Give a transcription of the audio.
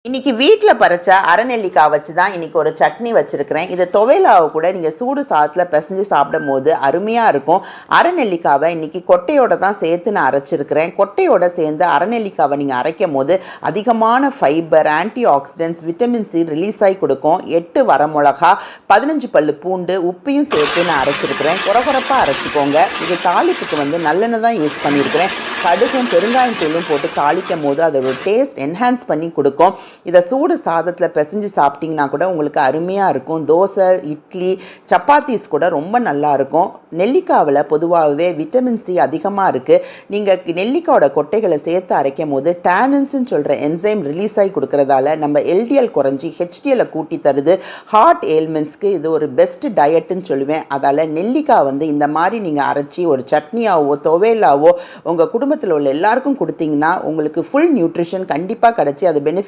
இன்னைக்கு வீட்டில் பறிச்ச அரைநெல்லிக்காய் வச்சு தான் இன்னைக்கு ஒரு சட்னி வச்சுருக்கிறேன். இது துவையலாவை கூட நீங்கள் சூடு சாதத்தில் பிசைஞ்சு சாப்பிடும் போது அருமையாக இருக்கும். அரைநெல்லிக்காவை இன்னைக்கு கொட்டையோட தான் சேர்த்து நான் அரைச்சிருக்கிறேன். கொட்டையோட சேர்ந்து அரைநெல்லிக்காவை நீங்கள் அரைக்கும் போது அதிகமான fibre, anti oxidants, vitamin C release ஆகி கொடுக்கும். 8 வரமிளகா, 15 பல்லு பூண்டு, உப்பையும் சேர்த்து நான் அரைச்சிருக்கிறேன். குறகுறப்பாக அரைச்சிக்கோங்க. இது தாளிப்புக்கு நல்லெண்ணெய் தான் யூஸ் பண்ணியிருக்கிறேன். கடுகும் பெருங்காயம் தூளும் போட்டு தாளிக்கும் போது அதோட டேஸ்ட் என்ஹான்ஸ் பண்ணி கொடுக்கும். இதை சூடு சாதத்தில் பிசைஞ்சு சாப்பிட்டிங்கன்னா கூட உங்களுக்கு அருமையாக இருக்கும். தோசை, இட்லி, சப்பாத்திஸ் கூட ரொம்ப நல்லா இருக்கும். நெல்லிக்காவில் பொதுவாகவே விட்டமின் சி அதிகமாக இருக்குது. நீங்கள் நெல்லிக்காயோட கொட்டைகளை சேர்த்து அரைக்கும் போது டேனின்ஸ்ன்னு சொல்கிற என்சைம் ரிலீஸ் ஆகி கொடுக்கறதால நம்ம எல்டிஎல் குறைஞ்சி ஹெச்டிஎலை கூட்டி தருது. ஹார்ட் ஏல்மெண்ட்ஸ்க்கு இது ஒரு பெஸ்ட் டயட்டுன்னு சொல்லுவேன். அதால் நெல்லிக்காய் இந்த மாதிரி நீங்கள் அரைச்சி ஒரு சட்னியாவோ துவையலாவோ உங்கள் குடும்பத்தில் உள்ள எல்லாருக்கும் கொடுத்தீங்கன்னா உங்களுக்கு ஃபுல் நியூட்ரிஷன் கண்டிப்பாக கிடச்சி அது பெனிஃபிட்